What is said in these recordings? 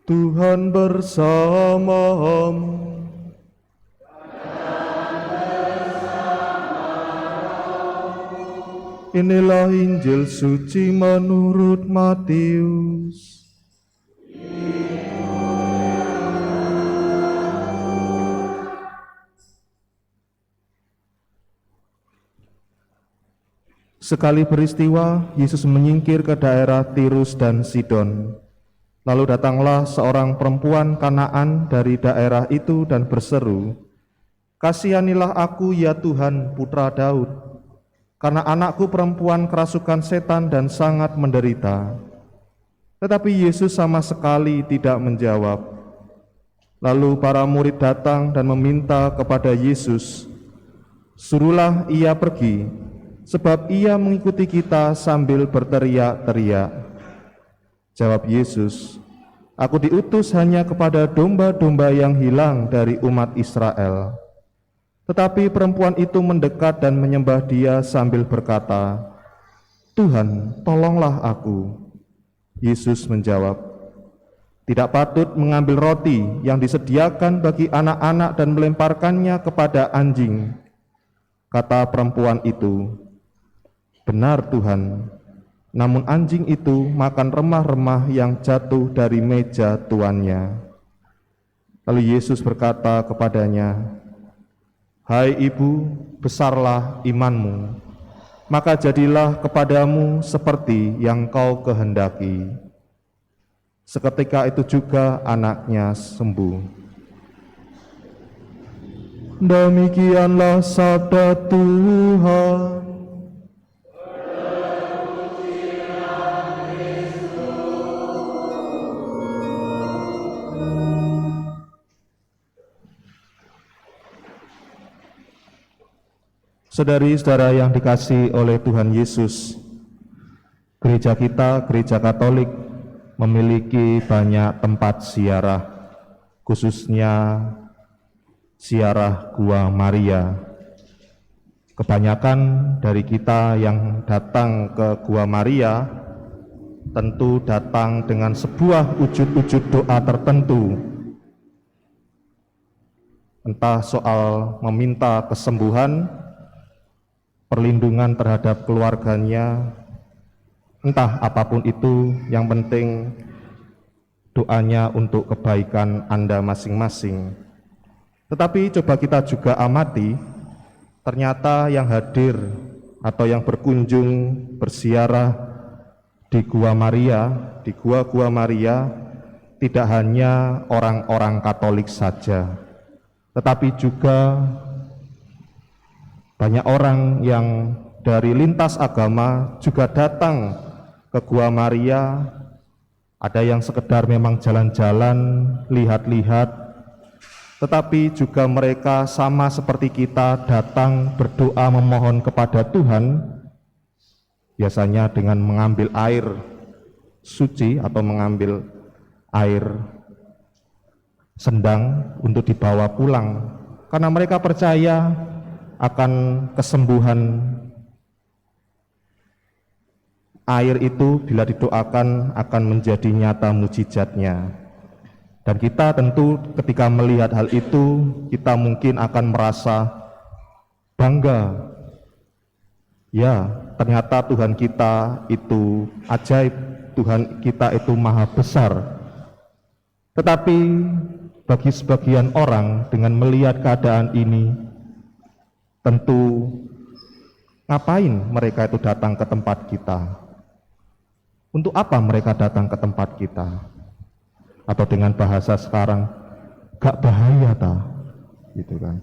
Tuhan bersamamu. Inilah Injil suci menurut Matius. Sekali peristiwa, Yesus menyingkir ke daerah Tirus dan Sidon. Lalu datanglah seorang perempuan Kanaan dari daerah itu dan berseru, "Kasihanilah aku ya Tuhan, putra Daud, karena anakku perempuan kerasukan setan dan sangat menderita." Tetapi Yesus sama sekali tidak menjawab. Lalu para murid datang dan meminta kepada Yesus, "Suruhlah ia pergi, sebab ia mengikuti kita sambil berteriak-teriak." Jawab Yesus, "Aku diutus hanya kepada domba-domba yang hilang dari umat Israel." Tetapi perempuan itu mendekat dan menyembah Dia sambil berkata, "Tuhan, tolonglah aku." Yesus menjawab, "Tidak patut mengambil roti yang disediakan bagi anak-anak dan melemparkannya kepada anjing." Kata perempuan itu, "Benar Tuhan, namun anjing itu makan remah-remah yang jatuh dari meja tuannya." Lalu Yesus berkata kepadanya, "Hai ibu, besarlah imanmu, maka jadilah kepadamu seperti yang kau kehendaki." Seketika itu juga anaknya sembuh. Demikianlah sabda Tuhan. Saudari-saudara yang dikasihi oleh Tuhan Yesus, gereja kita, gereja Katolik, memiliki banyak tempat ziarah, khususnya ziarah Gua Maria. Kebanyakan dari kita yang datang ke Gua Maria tentu datang dengan sebuah wujud-wujud doa tertentu, entah soal meminta kesembuhan, perlindungan terhadap keluarganya, entah apapun itu, yang penting doanya untuk kebaikan Anda masing-masing. Tetapi coba kita juga amati, ternyata yang hadir atau yang berkunjung berziarah di Gua Maria, di Gua Maria, tidak hanya orang-orang Katolik saja, tetapi juga banyak orang yang dari lintas agama juga datang ke Gua Maria. Ada yang sekedar memang jalan-jalan, lihat-lihat, tetapi juga mereka sama seperti kita datang berdoa memohon kepada Tuhan, biasanya dengan mengambil air suci atau mengambil air sendang untuk dibawa pulang, karena mereka percaya akan kesembuhan air itu bila didoakan akan menjadi nyata mujizatnya. Dan kita tentu ketika melihat hal itu, kita mungkin akan merasa bangga. Ya, ternyata Tuhan kita itu ajaib, Tuhan kita itu maha besar. Tetapi bagi sebagian orang dengan melihat keadaan ini, tentu ngapain mereka itu datang ke tempat kita? Untuk apa mereka datang ke tempat kita? Atau dengan bahasa sekarang, gak bahaya ta? Gitu kan?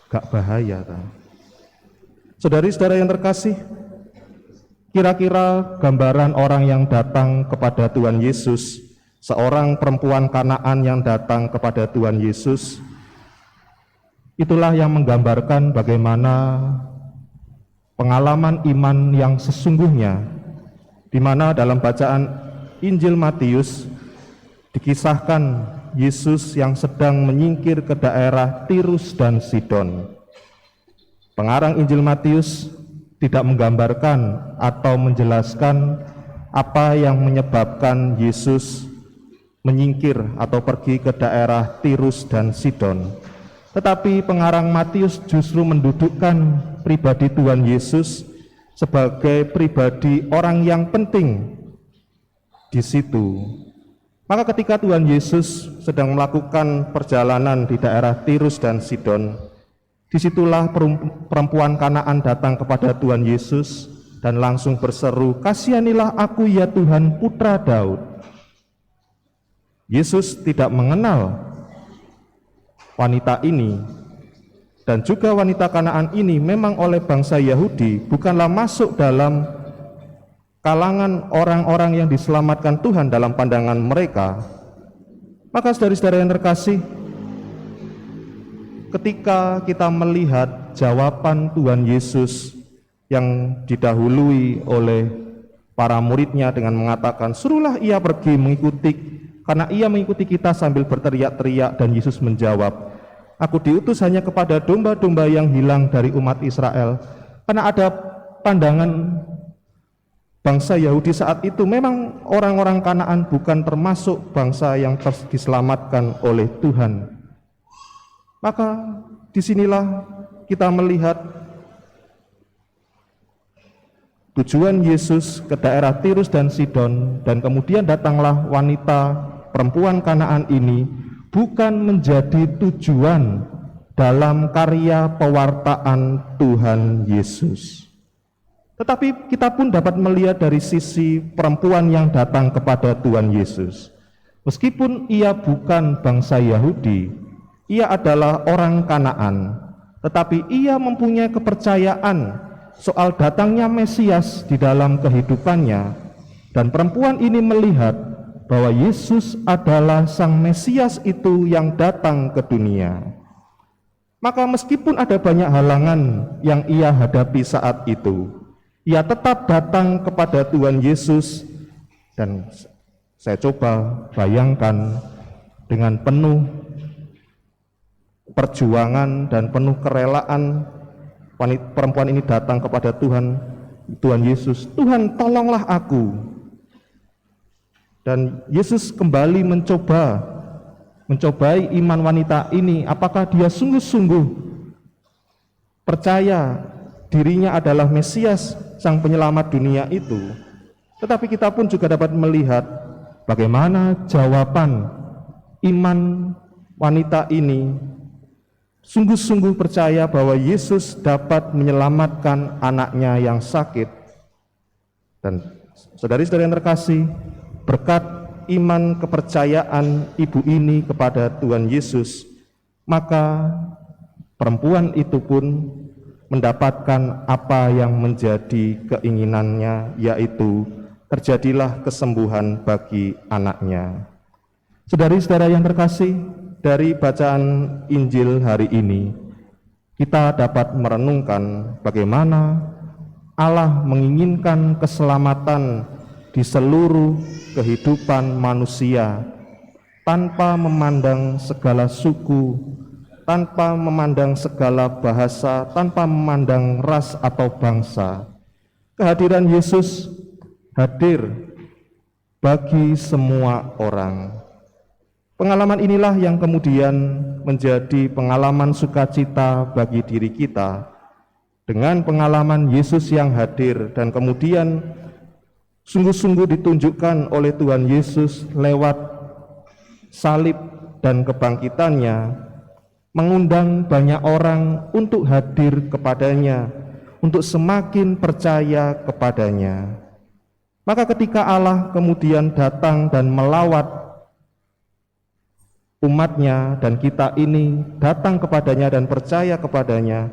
Gak bahaya ta? Saudari-saudara yang terkasih, kira-kira gambaran orang yang datang kepada Tuhan Yesus, seorang perempuan Kanaan yang datang kepada Tuhan Yesus, itulah yang menggambarkan bagaimana pengalaman iman yang sesungguhnya, di mana dalam bacaan Injil Matius dikisahkan Yesus yang sedang menyingkir ke daerah Tirus dan Sidon. Pengarang Injil Matius tidak menggambarkan atau menjelaskan apa yang menyebabkan Yesus menyingkir atau pergi ke daerah Tirus dan Sidon. Tetapi pengarang Matius justru mendudukkan pribadi Tuhan Yesus sebagai pribadi orang yang penting di situ. Maka ketika Tuhan Yesus sedang melakukan perjalanan di daerah Tirus dan Sidon, disitulah perempuan Kanaan datang kepada Tuhan Yesus dan langsung berseru, "Kasihanilah aku ya Tuhan, putra Daud." Yesus tidak mengenal wanita ini, dan juga wanita Kanaan ini memang oleh bangsa Yahudi bukanlah masuk dalam kalangan orang-orang yang diselamatkan Tuhan dalam pandangan mereka. Maka saudara-saudara yang terkasih, ketika kita melihat jawaban Tuhan Yesus yang didahului oleh para muridnya dengan mengatakan, "Suruhlah ia pergi mengikuti, karena ia mengikuti kita," sambil berteriak-teriak, dan Yesus menjawab, "Aku diutus hanya kepada domba-domba yang hilang dari umat Israel." Karena ada pandangan bangsa Yahudi saat itu, memang orang-orang Kanaan bukan termasuk bangsa yang diselamatkan oleh Tuhan. Maka disinilah kita melihat tujuan Yesus ke daerah Tirus dan Sidon, dan kemudian datanglah wanita perempuan Kanaan ini bukan menjadi tujuan dalam karya pewartaan Tuhan Yesus. Tetapi kita pun dapat melihat dari sisi perempuan yang datang kepada Tuhan Yesus. Meskipun ia bukan bangsa Yahudi, ia adalah orang Kanaan, tetapi ia mempunyai kepercayaan soal datangnya Mesias di dalam kehidupannya, dan perempuan ini melihat bahwa Yesus adalah Sang Mesias itu yang datang ke dunia. Maka meskipun ada banyak halangan yang ia hadapi saat itu, ia tetap datang kepada Tuhan Yesus. Dan saya coba bayangkan dengan penuh perjuangan dan penuh kerelaan perempuan ini datang kepada Tuhan Yesus, "Tuhan, tolonglah aku." Dan Yesus kembali mencobai iman wanita ini, apakah dia sungguh-sungguh percaya dirinya adalah Mesias, Sang Penyelamat dunia itu. Tetapi kita pun juga dapat melihat bagaimana jawaban iman wanita ini, sungguh-sungguh percaya bahwa Yesus dapat menyelamatkan anaknya yang sakit. Dan saudari-saudari yang terkasih, berkat iman kepercayaan ibu ini kepada Tuhan Yesus, maka perempuan itu pun mendapatkan apa yang menjadi keinginannya, yaitu terjadilah kesembuhan bagi anaknya. Saudari-saudara yang terkasih, dari bacaan Injil hari ini kita dapat merenungkan bagaimana Allah menginginkan keselamatan di seluruh kehidupan manusia tanpa memandang segala suku, tanpa memandang segala bahasa, tanpa memandang ras atau bangsa. Kehadiran Yesus hadir bagi semua orang. Pengalaman inilah yang kemudian menjadi pengalaman sukacita bagi diri kita. Dengan pengalaman Yesus yang hadir dan kemudian sungguh-sungguh ditunjukkan oleh Tuhan Yesus lewat salib dan kebangkitannya, mengundang banyak orang untuk hadir kepadanya, untuk semakin percaya kepadanya. Maka ketika Allah kemudian datang dan melawat umatnya, dan kita ini datang kepadanya dan percaya kepadanya,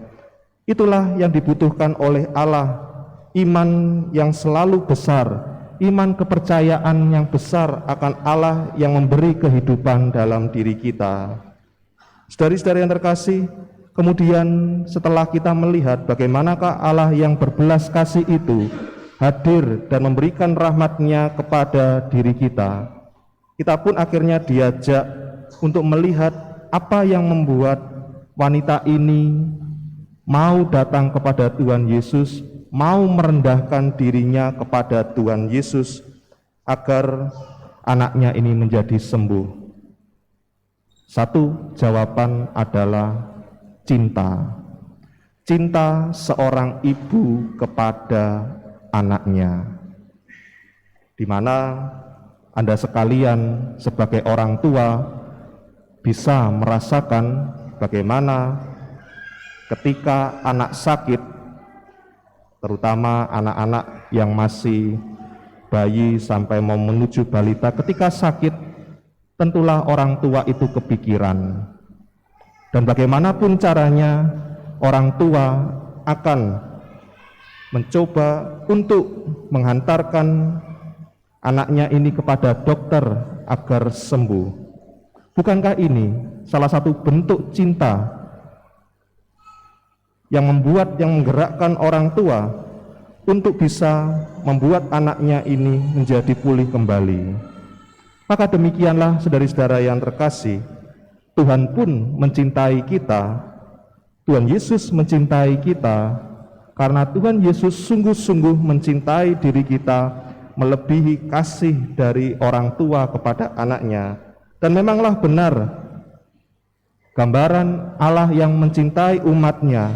itulah yang dibutuhkan oleh Allah. Iman yang selalu besar, iman kepercayaan yang besar akan Allah yang memberi kehidupan dalam diri kita. Saudari-saudari yang terkasih, kemudian setelah kita melihat bagaimanakah Allah yang berbelas kasih itu hadir dan memberikan rahmat-Nya kepada diri kita, kita pun akhirnya diajak untuk melihat apa yang membuat wanita ini mau datang kepada Tuhan Yesus, mau merendahkan dirinya kepada Tuhan Yesus, agar anaknya ini menjadi sembuh? Satu jawaban adalah cinta. Cinta seorang ibu kepada anaknya, di mana Anda sekalian sebagai orang tua bisa merasakan bagaimana ketika anak sakit, terutama anak-anak yang masih bayi sampai mau menuju balita, ketika sakit tentulah orang tua itu kepikiran, dan bagaimanapun caranya orang tua akan mencoba untuk menghantarkan anaknya ini kepada dokter agar sembuh. Bukankah ini salah satu bentuk cinta yang menggerakkan orang tua untuk bisa membuat anaknya ini menjadi pulih kembali? Maka demikianlah saudara-saudara yang terkasih, Tuhan pun mencintai kita. Tuhan Yesus mencintai kita karena Tuhan Yesus sungguh-sungguh mencintai diri kita melebihi kasih dari orang tua kepada anaknya. Dan memanglah benar gambaran Allah yang mencintai umatnya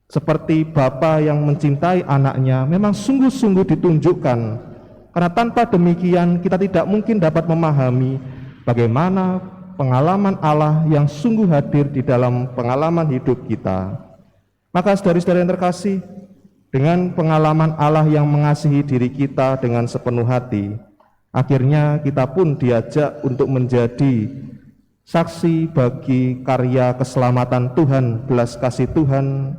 seperti Bapa yang mencintai anaknya memang sungguh-sungguh ditunjukkan, karena tanpa demikian kita tidak mungkin dapat memahami bagaimana pengalaman Allah yang sungguh hadir di dalam pengalaman hidup kita. Maka saudara-saudara yang terkasih, dengan pengalaman Allah yang mengasihi diri kita dengan sepenuh hati, akhirnya kita pun diajak untuk menjadi saksi bagi karya keselamatan Tuhan, belas kasih Tuhan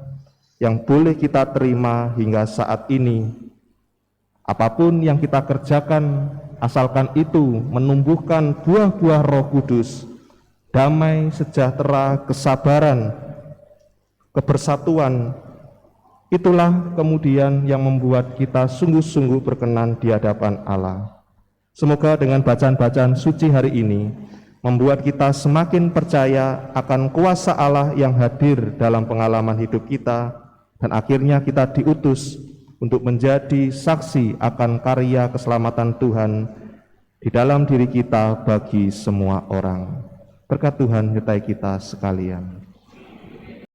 yang boleh kita terima hingga saat ini. Apapun yang kita kerjakan, asalkan itu menumbuhkan buah-buah Roh Kudus, damai, sejahtera, kesabaran, kebersatuan, itulah kemudian yang membuat kita sungguh-sungguh berkenan di hadapan Allah. Semoga dengan bacaan-bacaan suci hari ini membuat kita semakin percaya akan kuasa Allah yang hadir dalam pengalaman hidup kita, dan akhirnya kita diutus untuk menjadi saksi akan karya keselamatan Tuhan di dalam diri kita bagi semua orang. Berkat Tuhan menyertai kita sekalian.